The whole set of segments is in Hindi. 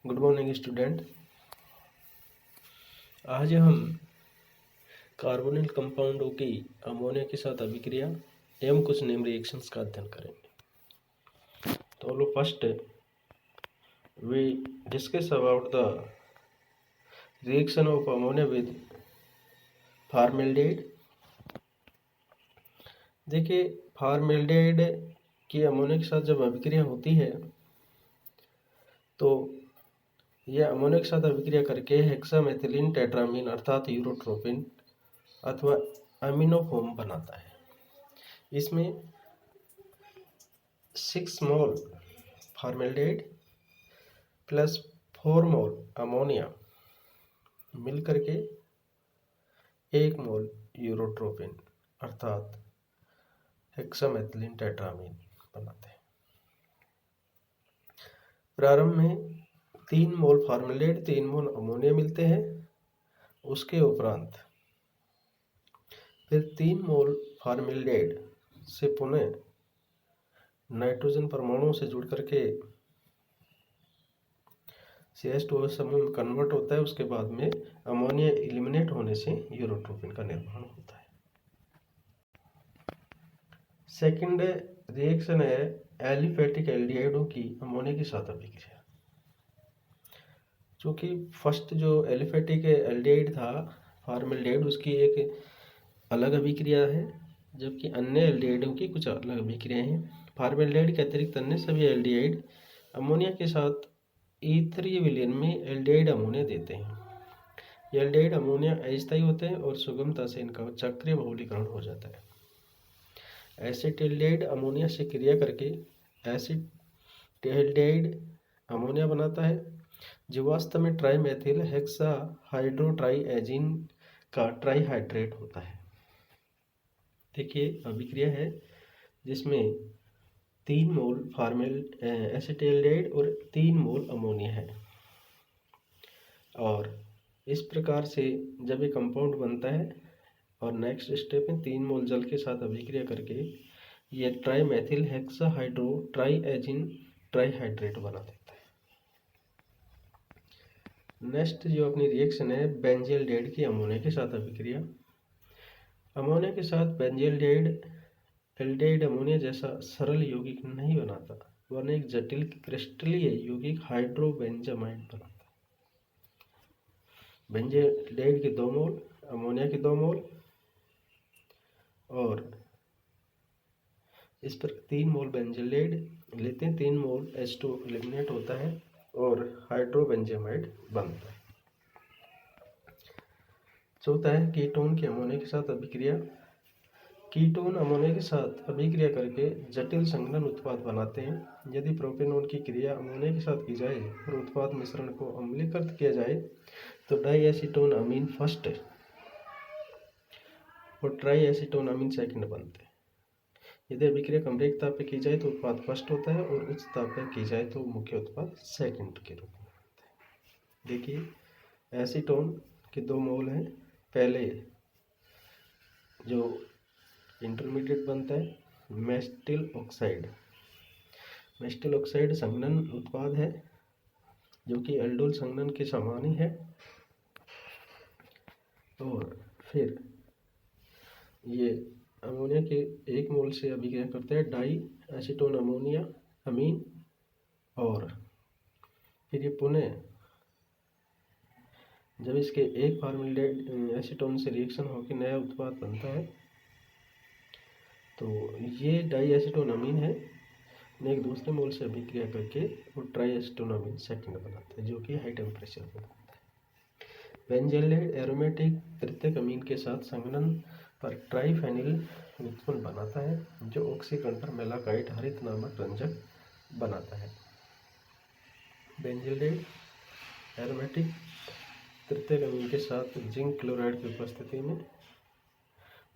Good morning student. आज हम कार्बोनिल कंपाउंडों की अमोनिया के साथ अभिक्रिया एवं कुछ नेम रिएक्शंस का अध्ययन करेंगे। तो लो first we discuss about the reaction of ammonia with formaldehyde. देखिए, फॉर्मेल्डिहाइड की अमोनिया के साथ जब अभिक्रिया होती है तो यह अमोनिया के साथ अभिक्रिया करके हेक्सामेथिलीन टेट्रामीन अर्थात यूरोट्रोपिन अथवा अमीनोफोम बनाता है। इसमें 6 मोल फॉर्मेल्डिहाइड प्लस 4 मोल अमोनिया मिल करके 1 मोल यूरोट्रोपिन अर्थात हेक्सामेथिलीन टेट्रामीन बनाते हैं। प्रारंभ में 3 मोल फॉर्मेल्डिहाइड 3 मोल अमोनिया मिलते हैं। उसके उपरांत फिर 3 मोल फॉर्मेल्डिहाइड से पुनः नाइट्रोजन परमाणुओं से जुड़ करके CH2O समूह में कन्वर्ट होता है। उसके बाद में अमोनिया एलिमिनेट होने से यूरोट्रोपिन का निर्माण होता है। सेकंड रिएक्शन है एलिफेटिक एल्डिहाइडों की अमोनिया के साथ अभिक्रिया। चूँकि फर्स्ट जो एलिफेटिक एल्डिहाइड था फॉर्मेल्डिहाइड, उसकी एक अलग अभिक्रिया है, जबकि अन्य एल्डिहाइडों की कुछ अलग अभिक्रियाएं हैं। फॉर्मेल्डिहाइड के अतिरिक्त अन्य सभी एल्डिहाइड अमोनिया के साथ ईथरीय विलयन में एल्डिहाइड अमोनिया देते हैं। ये एल्डिहाइड अमोनिया अस्थायी होते हैं और सुगमता से इनका चक्रीय बहुलीकरण हो जाता है। एसिटिल्डिहाइड अमोनिया से क्रिया करके एसिटिल्डिहाइड अमोनिया बनाता है, जो वास्तव में ट्राइमेथिल हेक्सा हाइड्रोट्राइएजिन का ट्राइहाइड्रेट होता है। देखिए, अभिक्रिया है जिसमें 3 मोल एसिटिल्डिहाइड और 3 मोल अमोनिया है। और इस प्रकार से जब ये कंपाउंड बनता है और नेक्स्ट स्टेप में 3 मोल जल के साथ अभिक्रिया करके ये ट्राइमेथिल हेक्सा हाइड्रो ट्राइएजिन ट्राइहाइड्रेट बना देता है। नेक्स्ट जो अपनी रिएक्शन है बेंजील्डिहाइड की अमोनिया के साथ अभिक्रिया। अमोनिया के साथ बेंजील्डिहाइड एल्डिहाइड अमोनिया जैसा सरल यौगिक नहीं बनाता, वरन एक जटिल क्रिस्टलीय यौगिक हाइड्रोबेंजामाइड बनाता है। बेंजील्डिहाइड के 2 मोल अमोनिया के 2 मोल और इस पर 3 मोल बेंजील्डिहाइड लेते हैं, 3 मोल H2 एलिमिनेट होता है और हाइड्रोबेंजामाइड बनता है। चौथा है कीटोन की अमोनिया के साथ अभिक्रिया। कीटोन अमोनिया के साथ अभिक्रिया करके जटिल संघनन उत्पाद बनाते हैं। यदि प्रोपेनॉन की क्रिया अमोनिया के साथ की जाए और उत्पाद मिश्रण को अम्लीकृत किया जाए तो डाईएसीटोन अमीन फर्स्ट और ट्राईएसीटोन अमीन सेकंड बनते हैं। यदि अभिक्रिया कमरेक ताप पर की जाए तो उत्पाद फर्स्ट होता है और उच्च ताप पर की जाए तो मुख्य उत्पाद सेकंड के रूप में बनता है। देखिए, एसीटोन के 2 मोल हैं। पहले जो इंटरमीडिएट बनता है मेस्टिल ऑक्साइड। मेस्टिल ऑक्साइड संघनन उत्पाद है जो कि एल्डोल संघनन के समान ही है। और फिर ये अमोनिया के 1 मोल से अभिक्रिया करता है डाई एसीटोन अमोनिया अमीन, और फिर ये पुनः जब इसके एक फॉर्मेल्डिहाइड एसीटोन से रिएक्शन होकर नया उत्पाद बनता है तो ये डाई एसीटोन अमीन है, एक दूसरे मोल से अभिक्रिया करके वो ट्राई एसीटोन अमीन सेकंड बनाता है, जो कि हाई टेम्परेचर पर बनता है। बेंजील्डिहाइड एरोमेटिक तृतीयक अमीन के साथ संघनन पर ट्राइफेनिल उत्पन्न बनाता है, जो ऑक्सीकरण पर मेलाकाइट हरित नामक रंजक बनाता है। बेंजील्डिहाइड एरोमेटिक तृतीयक अमीन के साथ जिंक क्लोराइड की उपस्थिति में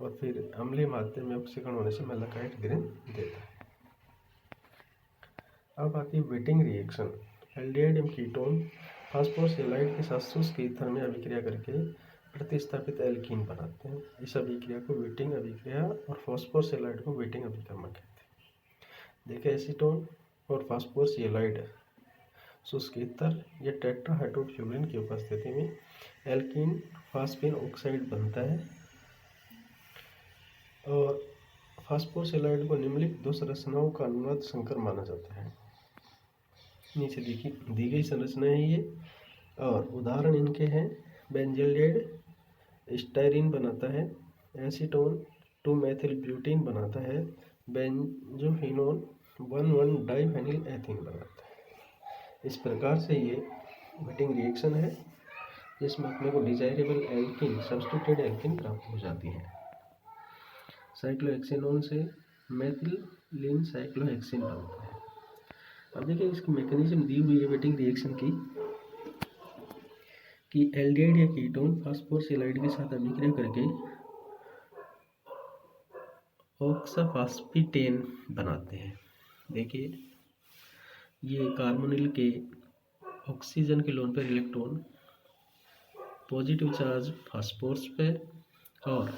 और फिर अम्लीय माध्यम में ऑक्सीकरण होने से मेलाकाइट ग्रीन देता है। अब आती है वेटिंग रिएक्शन। एल्डिहाइड एवं कीटोन फास्फोरस हैलाइड के साथ शुष्क ईथर में अभिक्रिया करके प्रतिस्थापित एल्कीन बनाते हैं। इस अभिक्रिया को वेटिंग अभिक्रिया और फास्फोरस हैलाइड को वेटिंग अभिक्रमण कहते हैं। देखिए, एसीटोन और फास्फोरस हैलाइड शुष्क ईथर या टेट्राहाइड्रोफ्लोरीन की उपस्थिति में एल्कीन फास्फेन ऑक्साइड बनता है। और फास्फोसेलाइड को निम्नलिखित दो संरचनाओं का अनुनाद संकर माना जाता है। नीचे दी गई संरचना है ये, और उदाहरण इनके हैं। बेंजल्डेड स्टायरीन बनाता है, एसीटोन 2 मेथिल ब्यूटीन बनाता है, बेंजोफिनोन 1,1-डाइफेनिल एथीन बनाता है। इस प्रकार से ये वेटिंग रिएक्शन है जिसमें अपने को डिजायरेबल एल्कीन सब्स्टिट्यूटेड एल्कीन प्राप्त हो जाती है। साइक्लोहेक्सेनोन से मेथिलीन साइक्लोहेक्सेन बनता है। अब देखिए इसकी मैकेनिज्म दी हुई है वेटिंग रिएक्शन की, कि एल्डिहाइड या कीटोन फास्फोसेलाइड के साथ अभिक्रिया करके ऑक्साफास्फेटेन बनाते हैं। देखिए ये कार्बोनिल के ऑक्सीजन के लोन पर इलेक्ट्रॉन पॉजिटिव चार्ज फास्फोरस पे और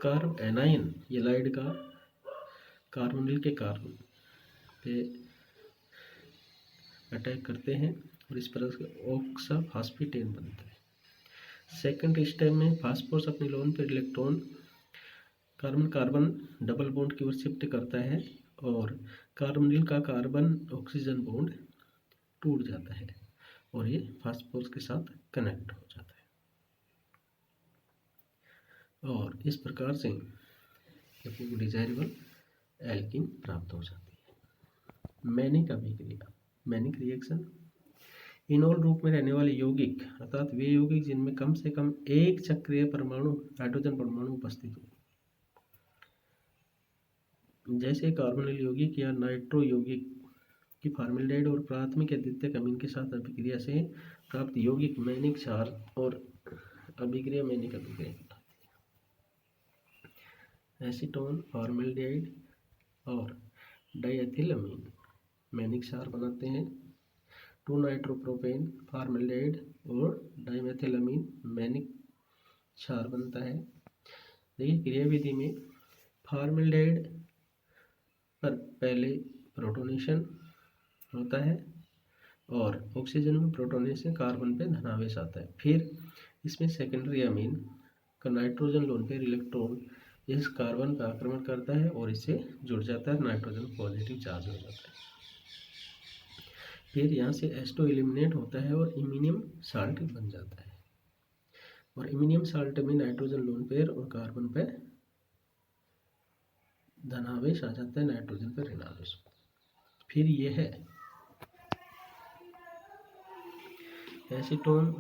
कार्ब एनायन येलाइड का कार्बोनिल के कार्बन पे अटैक करते हैं और इस तरह से ऑक्साफास्फेटेन बनता है। सेकंड स्टेप में फास्फोरस अपने लोन पर electron carbon carbon double bond की ओर शिफ्ट करता है और कार्बोनिल का कार्बन ऑक्सीजन बॉन्ड टूट जाता है और ये फास्फोरस के साथ कनेक्ट हो जाता है और इस प्रकार से अपने को डिजायरेबल एल्कीन प्राप्त हो जाती है। मैनिक अभिक्रिया, मैनिक रिएक्शन, इनोल रूप में रहने वाले यौगिक अर्थात वे यौगिक जिनमें कम से कम एक चक्रीय परमाणु हाइड्रोजन परमाणु उपस्थित हो, जैसे कार्बोनिल यौगिक या नाइट्रो यौगिक की फॉर्मेल्डिहाइड और प्राथमिक या द्वितीयक अमीन के साथ अभिक्रिया से प्राप्त यौगिक मैनिक क्षार और अभिक्रिया मैनिक अभिक्रिया कहलाती है। एसीटोन फॉर्मेल्डिहाइड और डाइएथिलअमीन मैनिक क्षार बनाते हैं। 2-नाइट्रोप्रोपेन फॉर्मेल्डिहाइड और डाइमेथिलअमीन मैनिक क्षार बनता है। देखिए क्रियाविधि में फॉर्मेल्डिहाइड पर पहले प्रोटोनेशन होता है और ऑक्सीजन में प्रोटोनेशन कार्बन पे धनावेश आता है। फिर इसमें सेकेंडरी अमीन का नाइट्रोजन लोन पर इलेक्ट्रॉन इस कार्बन पर आक्रमण करता है और इससे जुड़ जाता है, नाइट्रोजन पॉजिटिव चार्ज हो जाता है। फिर यहाँ से H2 एलिमिनेट होता है और इमिनियम साल्ट बन जाता है और इमिनियम साल्ट में नाइट्रोजन लोन पेयर और कार्बन पे धनावेश आ जाता है, नाइट्रोजन पर ऋणावेश। फिर ये है एसीटोन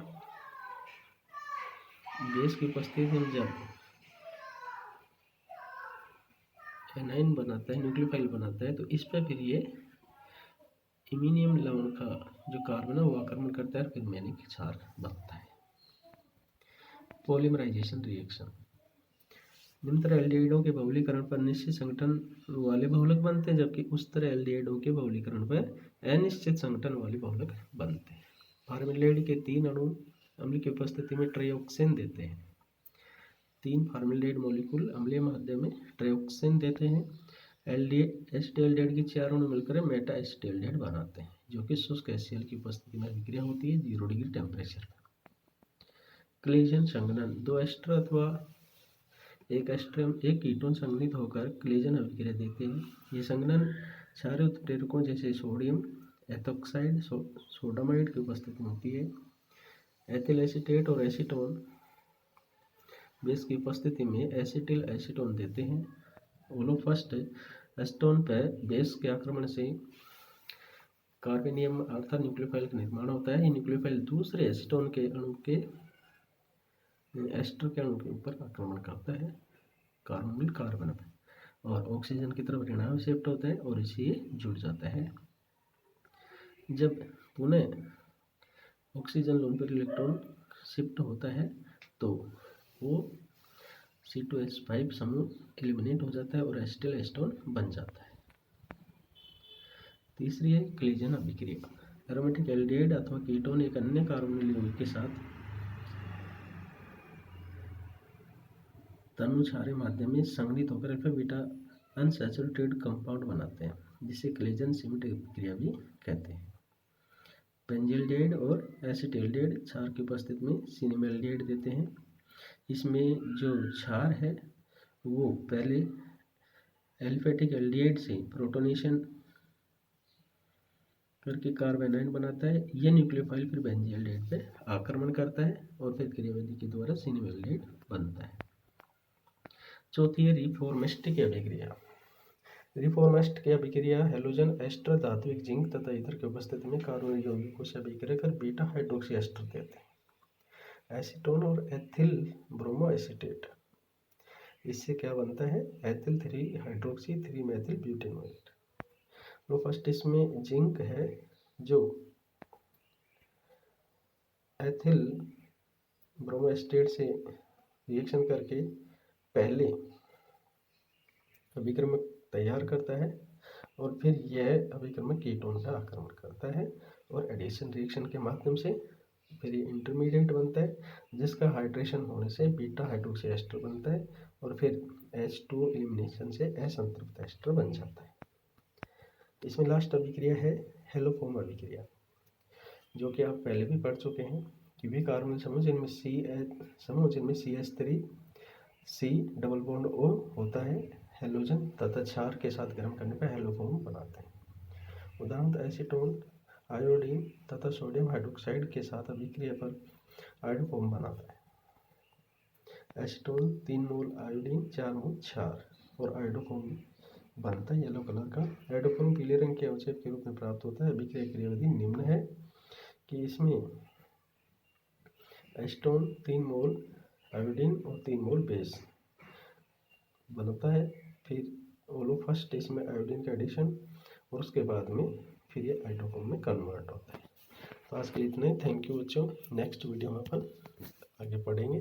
बेस की उपस्थिति में जब एनाइन बनाता है, न्यूक्लियोफाइल बनाता है, तो इस पर फिर ये इमिनियम लवण का जो कार्बन है वो आक्रमण करता है, फिर मैनिक क्षार बनता है। पॉलीमराइजेशन रिएक्शन, निम्न तरह एल्डिहाइडों के बहुलीकरण पर निश्चित संगठन वाले बहुलक बनते हैं, जबकि उस तरह एल्डिहाइडों के बहुलीकरण पर अनिश्चित संगठन वाले बहुलक बनते हैं। फॉर्मेल्डिहाइड के 3 अणु अम्ल की उपस्थिति में ट्राइऑक्सेन देते हैं। 3 फॉर्मेल्डिहाइड मॉलिक्यूल अम्लीय माध्यम में ट्राइऑक्सेन देते हैं। एसिटाल्डिहाइड के 4 अणु मिलकर मेटा एसिटाल्डिहाइड बनाते हैं, जो कि शुष्क HCl की उपस्थिति में अभिक्रिया होती है 0 डिग्री टेम्परेचर पर। क्लेजन संघनन, 2 एस्टर अथवा एक एस्टर एक कीटोन संघनित होकर क्लेजन अभिक्रिया देते हैं। ये संघनन क्षारीय उत्प्रेरकों जैसे सोडियम एथोक्साइड सोडामाइड की उपस्थिति में होती है। एथिल एसीटेट और एसीटोन बेस की उपस्थिति में एसिटिल एसीटोन देते हैं। ओलोफर्स्ट एस्टोन पर बेस के आक्रमण से कार्बेनियम अल्फा न्यूक्लियोफाइल का निर्माण होता है। ये न्यूक्लियोफाइल दूसरे एसीटोन के अणु के एस्टर के अणु के ऊपर आक्रमण करता है, कार्बोनिल कार्बन पर, और ऑक्सीजन की तरफ ऋणावेश शिफ्ट होता है और इसे जुड़ जाता है। जब पुनः ऑक्सीजन लोन पर इलेक्ट्रॉन शिफ्ट होता है तो वो C2H5 समूह एलिमिनेट हो जाता है और एसिटिल एस्टोन बन जाता है। तीसरी है क्लीजन अभिक्रिया। एरोमेटिक एल्डिहाइड अथवा कीटोन एक अन्य कार्बोनिल यौगिक के साथ तनु क्षारीय माध्यम में संघनित होकर अल्फा बीटा अनसैचुरेटेड कंपाउंड बनाते हैं, जिसे क्लीजन सीमेंट अभिक्रिया भी कहते हैं। बेंजील्डिहाइड और एसिटिल्डिहाइड क्षार की उपस्थिति में सिनेमेल्डिहाइड देते हैं। इसमें जो क्षार है वो पहले एलिफेटिक एल्डिहाइड से प्रोटोनेशन करके कार्बन आयन बनाता है। यह न्यूक्लियोफाइल फिर बेंजील्डिहाइड पे आक्रमण करता है और फिर क्रियाविधि के द्वारा सिनेमेल्डिहाइड बनता है। चौथी है रिफॉर्मिस्ट की अभिक्रिया। रिफॉर्मिस्ट की अभिक्रिया हैलोजन एस्टर धात्विक जिंक तथा ईथर की उपस्थिति में कार्बन यौगिकों से अभिक्रिया कर बीटा हाइड्रोक्सी एस्टर देते हैं, एसीटोन और एथिल ब्रोमो एसीटेट। इससे क्या बनता है? Ethyl 3 hydroxy 3 methyl butanoate. तो फर्स्ट इसमें जिंक है जो एथिल ब्रोमो एसीटेट से रिएक्शन करके पहले अभिक्रमक तैयार करता है और फिर यह अभिक्रमक कीटोन का आक्रमण करता है और एडिशन रिएक्शन के माध्यम से फिर ये इंटरमीडिएट बनता है जिसका हाइड्रेशन होने से बीटा हाइड्रोक्सी एस्टर बनता है और फिर H2 एलिमिनेशन से असंतृप्त एस्टर बन जाता है। इसमें लास्ट अभिक्रिया है हेलोफोम अभिक्रिया, जो कि आप पहले भी पढ़ चुके हैं कि वे कार्बन समूह जिनमें CH3 C double bond O होता है हेलोजन तथा क्षार के साथ गर्म करने पर हेलोफोम बनाते हैं। उदाहरण एसीटोन आयोडीन तथा सोडियम हाइड्रोक्साइड के साथ अभिक्रिया पर आयोडोफोम बनाता है। एसीटोन 3 मोल आयोडीन 4 मोल क्षार और आयोडोफोम बनता है येलो कलर का। आयोडोफोम पीले रंग के अवक्षेप के रूप में प्राप्त होता है। अभिक्रिया क्रियाविधि निम्न है कि इसमें एसीटोन 3 मोल आयोडीन और 3 मोल बेस बनता है। फिर फर्स्ट इसमें आयोडीन का एडिशन और उसके बाद में फिर ये आयोडोफोम में कन्वर्ट होता है। तो आज के लिए इतना ही। थैंक यू बच्चों। नेक्स्ट वीडियो में अपन आगे पढ़ेंगे।